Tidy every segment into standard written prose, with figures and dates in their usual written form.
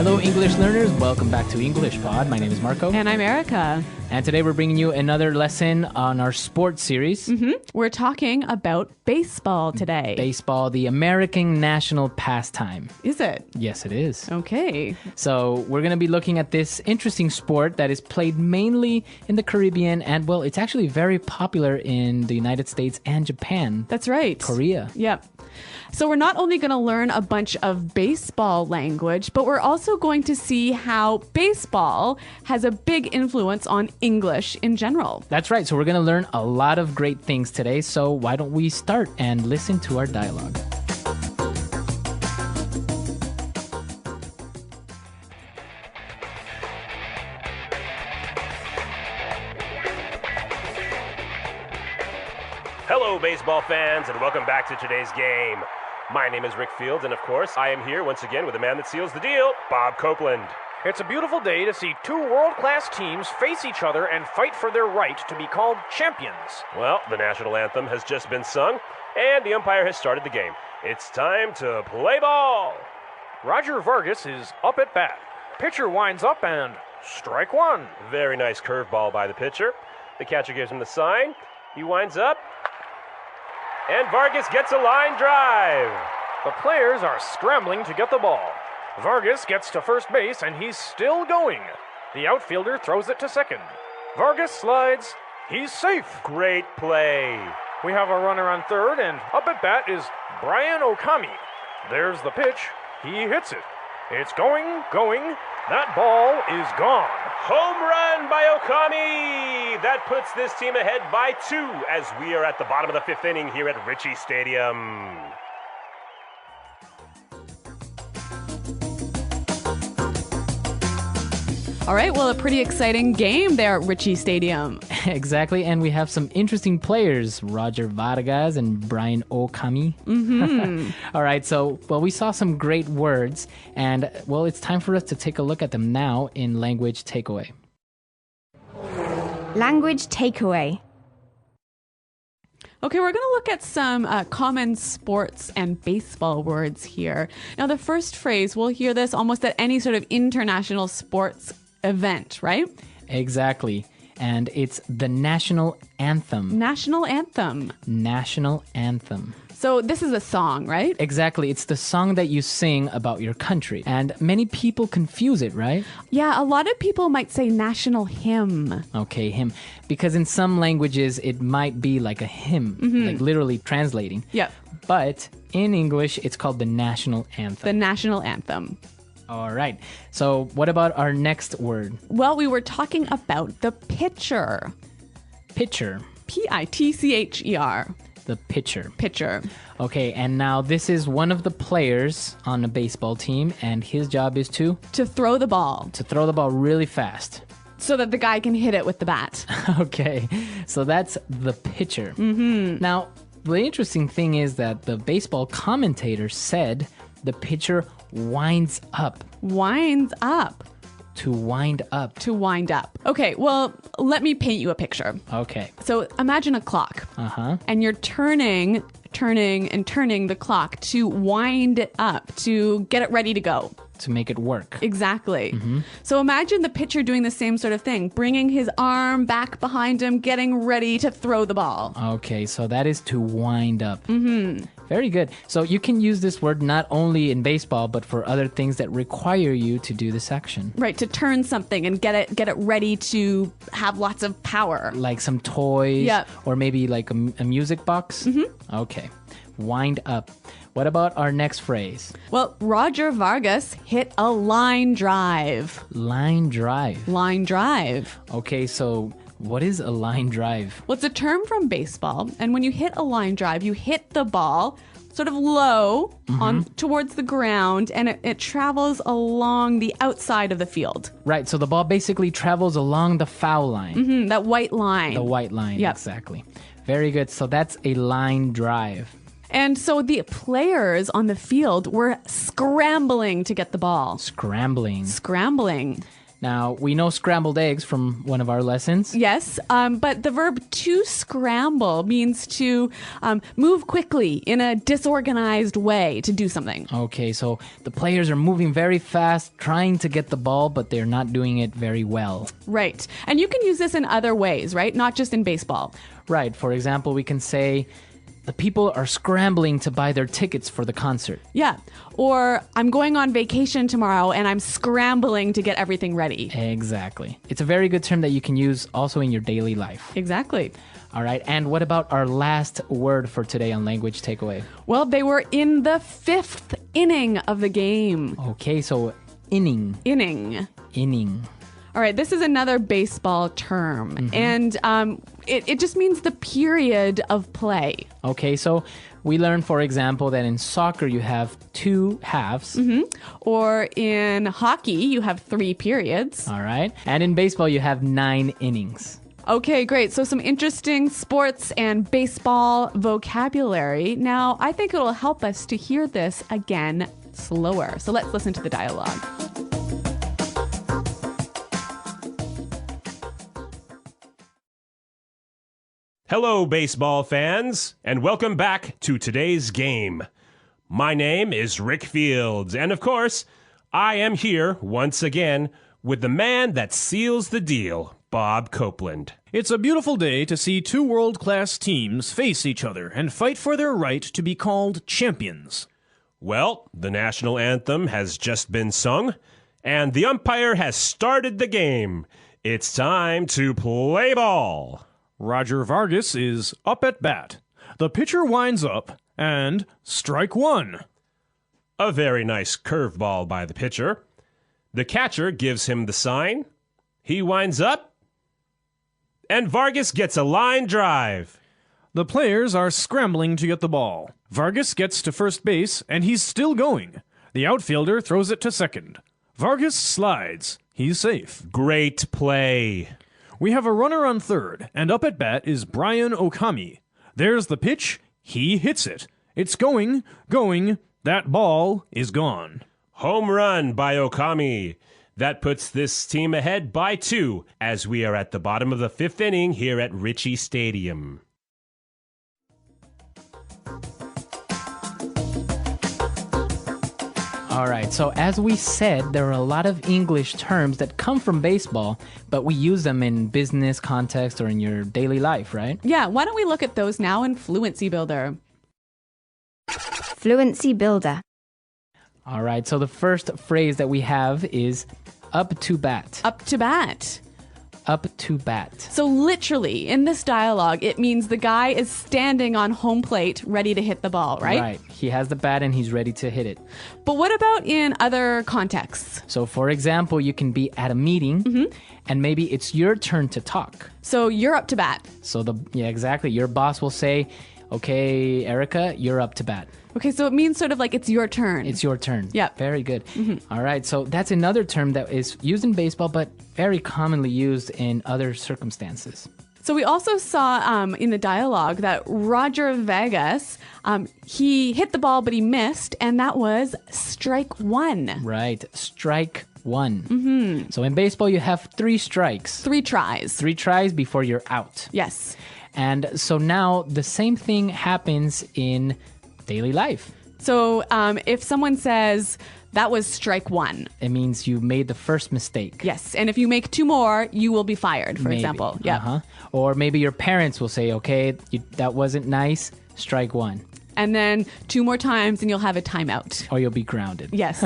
Hello, English learners. Welcome back to EnglishPod. My name is Marco. And I'm Erica. And today we're bringing you another lesson on our sports series. We're talking about baseball today. Baseball, the American national pastime. Is it? Yes, it is. Okay. So we're going to be looking at this interesting sport that is played mainly in the Caribbean. And, well, it's actually very popular in the United States and Japan. That's right. Korea. Yep. So we're not only going to learn a bunch of baseball language, but we're also going to see how baseball has a big influence on English in general. That's right. So we're going to learn a lot of great things today. So why don't we start and listen to our dialogue? Hello, baseball fans, and welcome back to today's game. My name is Rick Fields, and of course, I am here once again with the man that seals the deal, Bob Copeland. It's a beautiful day to see two world-class teams face each other and fight for their right to be called champions. Well, the national anthem has just been sung, and the umpire has started the game. It's time to play ball. Roger Vargas is up at bat. Pitcher winds up and strike one. Very nice curveball by the pitcher. The catcher gives him the sign. He winds up, and Vargas gets a line drive. The players are scrambling to get the ball. Vargas gets to first base, and he's still going. The outfielder throws it to second. Vargas slides. He's safe. Great play. We have a runner on third, and up at bat is Brian Okami. There's the pitch. He hits it. It's going. That ball is gone. Home run by Okami! That puts this team ahead by 2 as we are at the bottom of the 5th inning here at Ritchie Stadium. All right, well, a pretty exciting game there at Ritchie Stadium. Exactly, and we have some interesting players, Roger Vargas and Brian Okami. All right, so, well, we saw some great words, and, well, it's time for us to take a look at them now in Language Takeaway. Language takeaway. Okay, we're going to look at some common sports and baseball words here. Now, the first phrase, we'll hear this almost at any sort of international sports event, right? Exactly. And it's the national anthem. National anthem. National anthem. So this is a song, right? Exactly. It's the song that you sing about your country. And many people confuse it, right? Yeah, a lot of people might say national hymn. Okay, hymn. Because in some languages, it might be like a hymn, like literally translating. Yep. But in English, it's called the national anthem. The national anthem. All right. So what about our next word? Well, we were talking about the pitcher. Pitcher. Pitcher. The pitcher. Pitcher. Okay, and now this is one of the players on a baseball team, and his job is to throw the ball. To throw the ball really fast. So that the guy can hit it with the bat. Okay, so that's the pitcher. Now, the interesting thing is that the baseball commentator said the pitcher winds up. Winds up. To wind up. To wind up. Okay, well, let me paint you a picture. Okay. So imagine a clock. And you're turning the clock to wind up, to get it ready to go. To make it work. Exactly. So imagine the pitcher doing the same sort of thing, bringing his arm back behind him, getting ready to throw the ball. Okay, so that is to wind up. Very good. So you can use this word not only in baseball, but for other things that require you to do this action. Right, to turn something and get it ready to have lots of power. Like some toys. Yep. Or maybe like a music box. Okay. Wind up. What about our next phrase? Well, Roger Vargas hit a line drive. Line drive. Line drive. Okay, so what is a line drive? Well, it's a term from baseball, and when you hit a line drive, you hit the ball sort of low on towards the ground, and it travels along the outside of the field. Right, so the ball basically travels along the foul line. That white line. The white line, Yep. Exactly. Very good. So that's a line drive. And so the players on the field were scrambling to get the ball. Scrambling. Scrambling. Now, we know scrambled eggs from one of our lessons. Yes, but the verb to scramble means to move quickly in a disorganized way to do something. Okay, so the players are moving very fast, trying to get the ball, but they're not doing it very well. Right. And you can use this in other ways, right? Not just in baseball. Right. For example, we can say, the people are scrambling to buy their tickets for the concert. Yeah. Or I'm going on vacation tomorrow and I'm scrambling to get everything ready. Exactly. It's a very good term that you can use also in your daily life. Exactly. All right. And what about our last word for today on Language Takeaway? Well, they were in the 5th inning of the game. Okay, so inning. Inning. Inning. All right, this is another baseball term, and it just means the period of play. Okay, so we learned, for example, that in soccer you have 2 halves. Or in hockey, you have 3 periods. All right. And in baseball you have 9 innings. Okay, great. So some interesting sports and baseball vocabulary. Now, I think it'll help us to hear this again slower. So let's listen to the dialogue. Hello, baseball fans, and welcome back to today's game. My name is Rick Fields, and of course, I am here once again with the man that seals the deal, Bob Copeland. It's a beautiful day to see 2 world-class teams face each other and fight for their right to be called champions. Well, the national anthem has just been sung, and the umpire has started the game. It's time to play ball. Roger Vargas is up at bat. The pitcher winds up, and strike 1. A very nice curveball by the pitcher. The catcher gives him the sign. He winds up, and Vargas gets a line drive. The players are scrambling to get the ball. Vargas gets to first base, and he's still going. The outfielder throws it to second. Vargas slides. He's safe. Great play. We have a runner on third, and up at bat is Brian Okami. There's the pitch. He hits it. It's going. That ball is gone. Home run by Okami. That puts this team ahead by 2 as we are at the bottom of the 5th inning here at Ritchie Stadium. All right, so as we said, there are a lot of English terms that come from baseball, but we use them in business context or in your daily life, right? Yeah, why don't we look at those now in Fluency Builder? Fluency Builder. All right, so the first phrase that we have is up to bat. Up to bat. Up to bat. So literally, in this dialogue, it means the guy is standing on home plate ready to hit the ball, right? Right. He has the bat and he's ready to hit it. But what about in other contexts? So, for example, you can be at a meeting and maybe it's your turn to talk. So you're up to bat. So, yeah, exactly. Your boss will say, okay, Erica, you're up to bat. Okay, so it means sort of like it's your turn. It's your turn. Yeah. Very good. All right, so that's another term that is used in baseball, but very commonly used in other circumstances. So we also saw in the dialogue that Roger Vegas, he hit the ball, but he missed, and that was strike 1. Right, strike 1. So in baseball, you have 3 strikes. 3 tries. 3 tries before you're out. Yes. And so now the same thing happens in daily life. So if someone says, that was strike 1. It means you made the first mistake. Yes, and if you make 2 more, you will be fired, for Maybe. example. Yeah. Or maybe your parents will say, okay, that wasn't nice, strike 1. And then 2 more times and you'll have a timeout. Or you'll be grounded. Yes.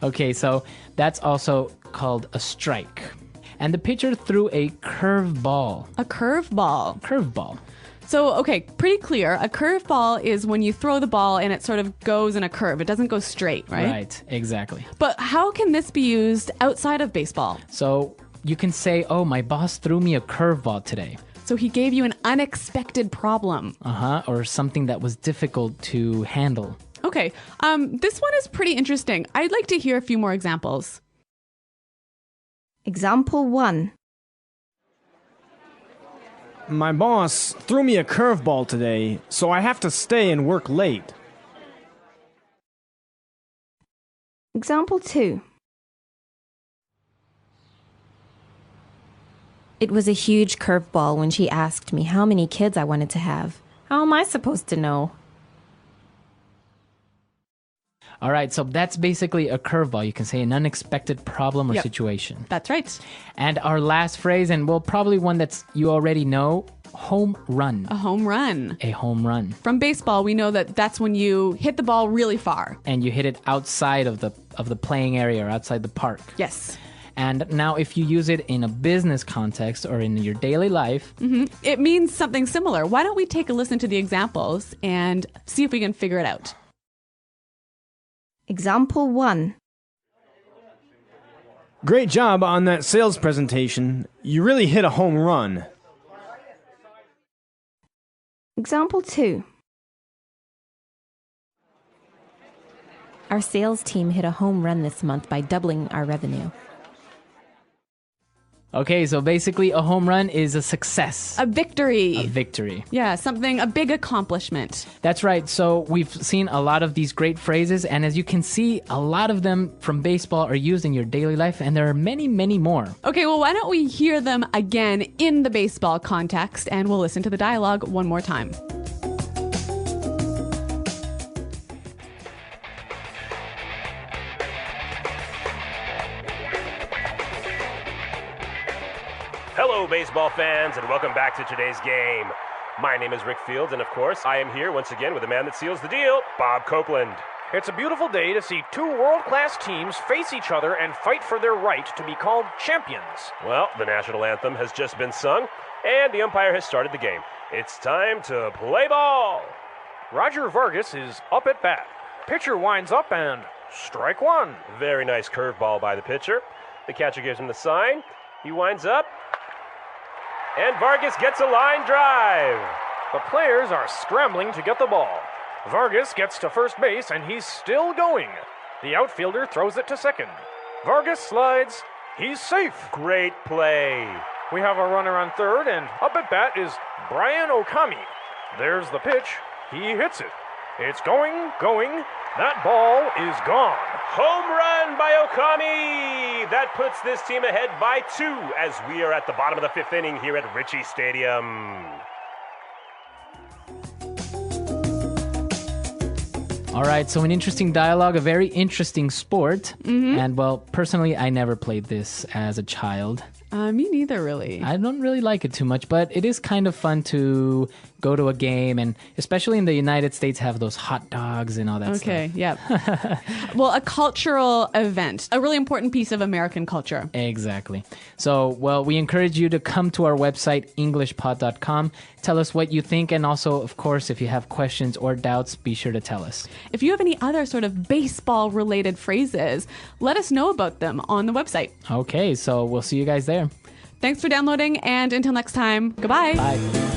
Okay, so that's also called a strike. And the pitcher threw a curveball. A curveball. Curveball. So, okay, pretty clear. A curveball is when you throw the ball and it sort of goes in a curve. It doesn't go straight, right? Right, exactly. But how can this be used outside of baseball? So you can say, oh, my boss threw me a curveball today. So he gave you an unexpected problem. Or something that was difficult to handle. Okay, this one is pretty interesting. I'd like to hear a few more examples. Example 1. My boss threw me a curveball today, so I have to stay and work late. Example 2. It was a huge curveball when she asked me how many kids I wanted to have. How am I supposed to know? All right, so that's basically a curveball. You can say an unexpected problem or Yep. situation. That's right. And our last phrase, and well, probably one that's you already know, home run. A home run. A home run. From baseball, we know that that's when you hit the ball really far. And you hit it outside of the playing area or outside the park. Yes. And now if you use it in a business context or in your daily life, It means something similar. Why don't we take a listen to the examples and see if we can figure it out? Example 1. Great job on that sales presentation. You really hit a home run. Example 2. Our sales team hit a home run this month by doubling our revenue. okay, so basically a home run is a success. A victory. A victory. Yeah, a big accomplishment. That's right. So we've seen a lot of these great phrases, and as you can see, a lot of them from baseball are used in your daily life, and there are many, many more. Okay, well, why don't we hear them again in the baseball context, and we'll listen to the dialogue one more time. Hello, baseball fans, and welcome back to today's game. My name is Rick Fields, and of course, I am here once again with the man that seals the deal, Bob Copeland. It's a beautiful day to see two world-class teams face each other and fight for their right to be called champions. Well, the national anthem has just been sung, and the umpire has started the game. It's time to play ball. Roger Vargas is up at bat. Pitcher winds up and strike one. Very nice curveball by the pitcher. The catcher gives him the sign. He winds up, and Vargas gets a line drive. The players are scrambling to get the ball. Vargas gets to first base and he's still going. The outfielder throws it to second. Vargas slides. He's safe. Great play. We have a runner on third, and up at bat is Brian Okami. There's the pitch. He hits it. It's going. That ball is gone. Home run by Okami. That puts this team ahead by 2 as we are at the bottom of the 5th inning here at Ritchie Stadium. All right, so an interesting dialogue, a very interesting sport. And well, personally, I never played this as a child. Me neither, really. I don't really like it too much, but it is kind of fun to go to a game, and especially in the United States, have those hot dogs and all that stuff. Okay, yeah. Well, a cultural event, a really important piece of American culture. Exactly. So, well, we encourage you to come to our website, EnglishPod.com. Tell us what you think, and also, of course, if you have questions or doubts, be sure to tell us. If you have any other sort of baseball-related phrases, let us know about them on the website. Okay, so we'll see you guys there. Thanks for downloading, and until next time, goodbye. Bye.